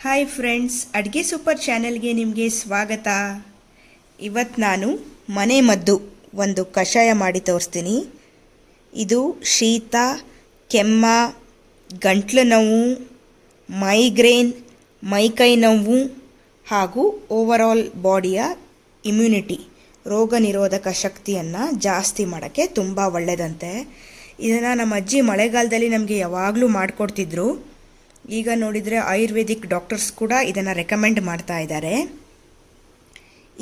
Hi friends, ಅಡುಗೆ super ಚಾನೆಲ್ಗೆ ನಿಮಗೆ ಸ್ವಾಗತ. ಇವತ್ತು ನಾನು ಮನೆ ಮದ್ದು ಒಂದು ಕಷಾಯ ಮಾಡಿ ತೋರಿಸ್ತೀನಿ. ಇದು ಶೀತ, ಕೆಮ್ಮ, ಗಂಟ್ಲು ನೋವು, ಮೈಗ್ರೇನ್, ಮೈಕೈ ನೋವು ಹಾಗೂ ಓವರಾಲ್ ಬಾಡಿಯ ಇಮ್ಯುನಿಟಿ, ರೋಗ ನಿರೋಧಕ ಶಕ್ತಿಯನ್ನು ಜಾಸ್ತಿ ಮಾಡೋಕ್ಕೆ ತುಂಬ ಒಳ್ಳೆಯದಂತೆ. ಇದನ್ನು ನಮ್ಮ ಅಜ್ಜಿ ಮಳೆಗಾಲದಲ್ಲಿ ನಮಗೆ ಯಾವಾಗಲೂ ಮಾಡಿಕೊಡ್ತಿದ್ರು. ಈಗ ನೋಡಿದರೆ ಆಯುರ್ವೇದಿಕ್ ಡಾಕ್ಟರ್ಸ್ ಕೂಡ ಇದನ್ನು ರೆಕಮೆಂಡ್ ಮಾಡ್ತಾ ಇದ್ದಾರೆ.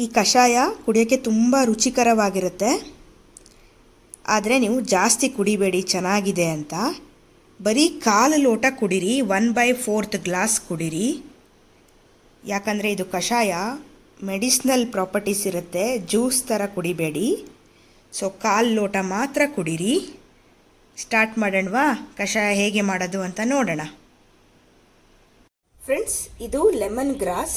ಈ ಕಷಾಯ ಕುಡಿಯೋಕ್ಕೆ ತುಂಬ ರುಚಿಕರವಾಗಿರುತ್ತೆ. ಆದರೆ ನೀವು ಜಾಸ್ತಿ ಕುಡಿಬೇಡಿ, ಚೆನ್ನಾಗಿದೆ ಅಂತ. ಬರೀ 1/4 ಲೋಟ ಕುಡೀರಿ, 1/4 ಗ್ಲಾಸ್ ಕುಡೀರಿ. ಯಾಕಂದರೆ ಇದು ಕಷಾಯ ಮೆಡಿಸಿನಲ್ ಪ್ರಾಪರ್ಟೀಸ್ ಇರುತ್ತೆ, ಜ್ಯೂಸ್ ಥರ ಕುಡಿಬೇಡಿ. ಸೊ 1/4 ಲೋಟ ಮಾತ್ರ ಕುಡೀರಿ. ಸ್ಟಾರ್ಟ್ ಮಾಡೋಣವಾ? ಕಷಾಯ ಹೇಗೆ ಮಾಡೋದು ಅಂತ ನೋಡೋಣ. ಫ್ರೆಂಡ್ಸ್, ಇದು ಲೆಮನ್ ಗ್ರಾಸ್,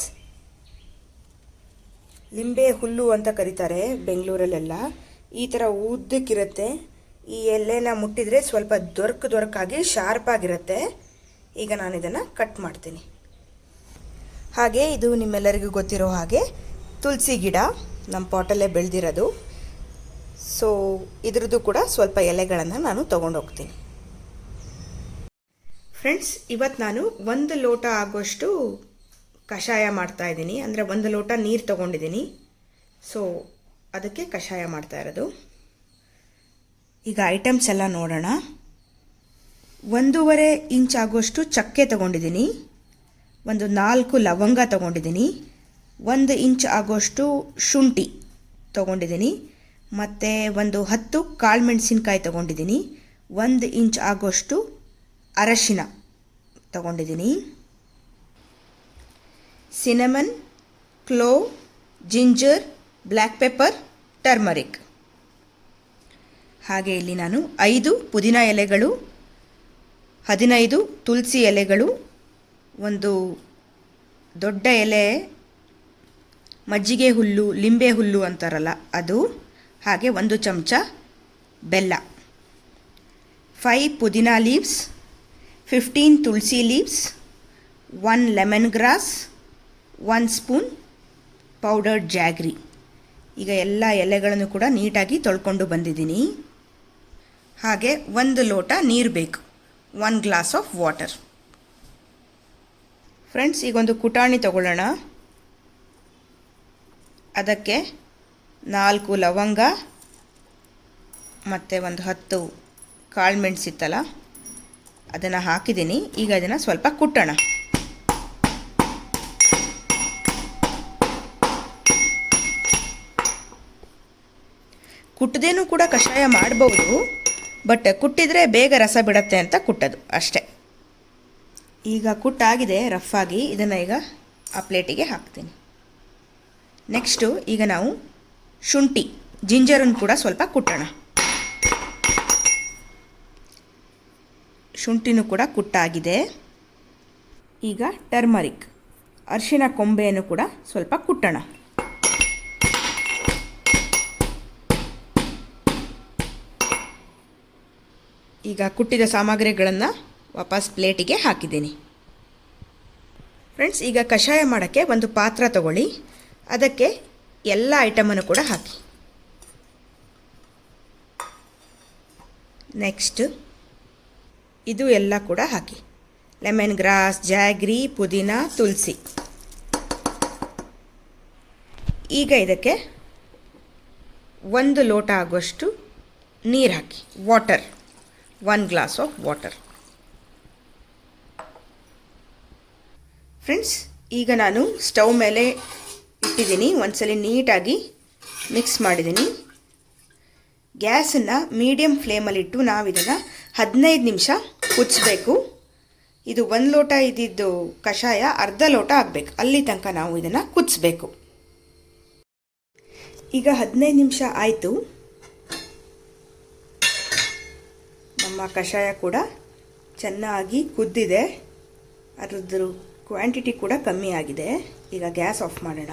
ಲಿಂಬೆ ಹುಲ್ಲು ಅಂತ ಕರೀತಾರೆ ಬೆಂಗಳೂರಲ್ಲೆಲ್ಲ. ಈ ಥರ ಉದ್ದಕ್ಕಿರುತ್ತೆ. ಈ ಎಲೆನ ಮುಟ್ಟಿದರೆ ಸ್ವಲ್ಪ ದೊರಕಾಗಿ ಶಾರ್ಪಾಗಿರುತ್ತೆ. ಈಗ ನಾನು ಇದನ್ನು ಕಟ್ ಮಾಡ್ತೀನಿ. ಹಾಗೆ ಇದು ನಿಮ್ಮೆಲ್ಲರಿಗೂ ಗೊತ್ತಿರೋ ಹಾಗೆ ತುಳಸಿ ಗಿಡ ನಮ್ಮ ಪಾಟಲ್ಲೇ ಬೆಳೆದಿರೋದು. ಸೊ ಇದ್ರದ್ದು ಕೂಡ ಸ್ವಲ್ಪ ಎಲೆಗಳನ್ನು ನಾನು ತೊಗೊಂಡೋಗ್ತೀನಿ. ಫ್ರೆಂಡ್ಸ್, ಇವತ್ತು ನಾನು 1 ಲೋಟ ಆಗೋಷ್ಟು ಕಷಾಯ ಮಾಡ್ತಾಯಿದ್ದೀನಿ. ಅಂದರೆ 1 ಲೋಟ ನೀರು ತೊಗೊಂಡಿದ್ದೀನಿ. ಸೊ ಅದಕ್ಕೆ ಕಷಾಯ ಮಾಡ್ತಾ ಇರೋದು. ಈಗ ಐಟಮ್ಸ್ ಎಲ್ಲ ನೋಡೋಣ. 1.5 ಇಂಚ್ ಆಗೋಷ್ಟು ಚಕ್ಕೆ ತೊಗೊಂಡಿದ್ದೀನಿ, ಒಂದು 4 ಲವಂಗ ತೊಗೊಂಡಿದ್ದೀನಿ, 1 ಇಂಚ್ ಆಗೋಷ್ಟು ಶುಂಠಿ ತೊಗೊಂಡಿದ್ದೀನಿ, ಮತ್ತು ಒಂದು 10 ಕಾಳು ಮೆಣಸಿನ್ಕಾಯಿ ತೊಗೊಂಡಿದ್ದೀನಿ, 1 ಇಂಚ್ ಆಗೋಷ್ಟು ಅರಶಿನ ತಗೊಂಡಿದ್ದೀನಿ, cinnamon, clove, ginger, black pepper, turmeric. ಹಾಗೆ ಇಲ್ಲಿ ನಾನು 5 ಪುದೀನ ಎಲೆಗಳು, 15 ತುಳಸಿ ಎಲೆಗಳು, ಒಂದು ದೊಡ್ಡ ಎಲೆ ಮಜ್ಜಿಗೆ ಹುಲ್ಲು, ಲಿಂಬೆ ಹುಲ್ಲು ಅಂತಾರಲ್ಲ ಅದು, ಹಾಗೆ 1 ಚಮಚ ಬೆಲ್ಲ, 5 ಪುದೀನ ಲೀವ್ಸ್, 15 ತುಳಸಿ leaves, 1 lemon grass, 1 spoon powdered jaggery. ಈಗ ಎಲ್ಲ ಎಲೆಗಳನ್ನು ಕೂಡ ನೀಟಾಗಿ ತೊಳ್ಕೊಂಡು ಬಂದಿದ್ದೀನಿ. ಹಾಗೆ 1 ಲೋಟ ನೀರು ಬೇಕು, 1 ಗ್ಲಾಸ್ ಆಫ್ ವಾಟರ್. ಫ್ರೆಂಡ್ಸ್, ಈಗೊಂದು ಕುಟಾಣಿ ತಗೊಳ್ಳೋಣ. ಅದಕ್ಕೆ 4 ಲವಂಗ ಮತ್ತು ಒಂದು 10 ಕಾಳು ಮೆಣಸಿತ್ತಲ್ಲ ಅದನ್ನು ಹಾಕಿದ್ದೀನಿ. ಈಗ ಅದನ್ನು ಸ್ವಲ್ಪ ಕುಟ್ಟೋಣ. ಕುಟ್ಟದೇನೂ ಕೂಡ ಕಷಾಯ ಮಾಡ್ಬೋದು, ಬಟ್ ಕುಟ್ಟಿದರೆ ಬೇಗ ರಸ ಬಿಡುತ್ತೆ ಅಂತ ಕುಟ್ಟೋದು ಅಷ್ಟೇ. ಈಗ ಕುಟ್ಟಾಗಿದೆ ರಫಾಗಿ. ಇದನ್ನು ಈಗ ಆ ಪ್ಲೇಟಿಗೆ ಹಾಕ್ತೀನಿ. ನೆಕ್ಸ್ಟು ಈಗ ನಾವು ಶುಂಠಿ, ಜಿಂಜರನ್ನು ಕೂಡ ಸ್ವಲ್ಪ ಕುಟ್ಟೋಣ. ಶುಂಠಿನೂ ಕೂಡ ಕುಟ್ಟಾಗಿದೆ. ಈಗ ಟರ್ಮರಿಕ್, ಅರಿಶಿನ ಕೊಂಬೆಯನ್ನು ಕೂಡ ಸ್ವಲ್ಪ ಕುಟ್ಟೋಣ. ಈಗ ಕುಟ್ಟಿದ ಸಾಮಗ್ರಿಗಳನ್ನು ವಾಪಸ್ ಪ್ಲೇಟಿಗೆ ಹಾಕಿದ್ದೀನಿ. ಫ್ರೆಂಡ್ಸ್, ಈಗ ಕಷಾಯ ಮಾಡೋಕ್ಕೆ ಒಂದು ಪಾತ್ರ ತಗೊಳ್ಳಿ. ಅದಕ್ಕೆ ಎಲ್ಲ ಐಟಮನ್ನು ಕೂಡ ಹಾಕಿ. ನೆಕ್ಸ್ಟ್ ಇದು ಎಲ್ಲ ಕೂಡ ಹಾಕಿ. ಲೆಮನ್ ಗ್ರಾಸ್, ಜಾಗ್ರಿ, ಪುದೀನ, ತುಳಸಿ. ಈಗ ಇದಕ್ಕೆ 1 ಲೋಟ ಆಗೋಷ್ಟು ನೀರು ಹಾಕಿ. Water, 1 glass of water. Friends, ಈಗ ನಾನು ಸ್ಟವ್ ಮೇಲೆ ಇಟ್ಟಿದ್ದೀನಿ. ಒಂದ್ಸಲ ನೀಟಾಗಿ ಮಿಕ್ಸ್ ಮಾಡಿದ್ದೀನಿ. ಗ್ಯಾಸನ್ನು ಮೀಡಿಯಮ್ ಫ್ಲೇಮಲ್ಲಿಟ್ಟು ನಾವು ಇದನ್ನು 15 ನಿಮಿಷ ಕುದಿಸ್ಬೇಕು. ಇದು 1 ಲೋಟ ಇದ್ದಿದ್ದು ಕಷಾಯ ಅರ್ಧ ಲೋಟ ಆಗಬೇಕು, ಅಲ್ಲಿ ತನಕ ನಾವು ಇದನ್ನು ಕುದಿಸ್ಬೇಕು. ಈಗ 15 ನಿಮಿಷ ಆಯಿತು. ನಮ್ಮ ಕಷಾಯ ಕೂಡ ಚೆನ್ನಾಗಿ ಕುದ್ದಿದೆ. ಅದರದ್ದು ಕ್ವಾಂಟಿಟಿ ಕೂಡ ಕಮ್ಮಿ ಆಗಿದೆ. ಈಗ ಗ್ಯಾಸ್ ಆಫ್ ಮಾಡೋಣ.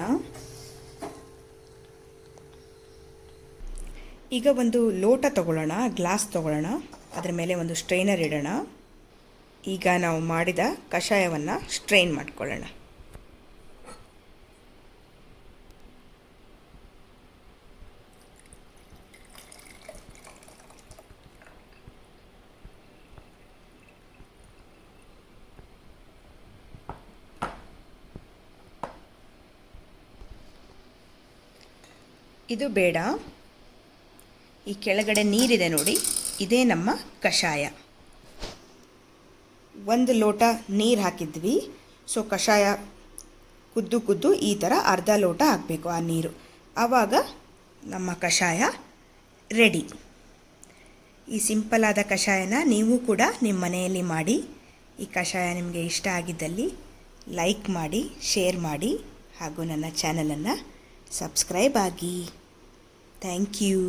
ಈಗ ಒಂದು ಲೋಟ ತಗೊಳ್ಳೋಣ, ಗ್ಲಾಸ್ ತಗೊಳ್ಳೋಣ. ಅದರ ಮೇಲೆ ಒಂದು ಸ್ಟ್ರೈನರ್ ಇಡೋಣ. ಈಗ ನಾವು ಮಾಡಿದ ಕಷಾಯವನ್ನು ಸ್ಟ್ರೈನ್ ಮಾಡ್ಕೊಳ್ಳೋಣ. ಇದು ಬೇಡ. ಈ ಕೆಳಗಡೆ ನೀರಿದೆ ನೋಡಿ, ಇದೇ ನಮ್ಮ ಕಷಾಯ. 1 ಲೋಟ ನೀರು ಹಾಕಿದ್ವಿ. ಸೊ ಕಷಾಯ ಕುದ್ದು ಈ ಥರ ಅರ್ಧ ಲೋಟ ಹಾಕಬೇಕು ಆ ನೀರು. ಆವಾಗ ನಮ್ಮ ಕಷಾಯ ರೆಡಿ. ಈ ಸಿಂಪಲ್ಲಾದ ಕಷಾಯನ ನೀವು ಕೂಡ ನಿಮ್ಮ ಮನೆಯಲ್ಲಿ ಮಾಡಿ. ಈ ಕಷಾಯ ನಿಮಗೆ ಇಷ್ಟ ಆಗಿದ್ದಲ್ಲಿ ಲೈಕ್ ಮಾಡಿ, ಶೇರ್ ಮಾಡಿ, ಹಾಗೂ ನನ್ನ ಚಾನಲನ್ನು ಸಬ್ಸ್ಕ್ರೈಬ್ ಆಗಿ. Thank you.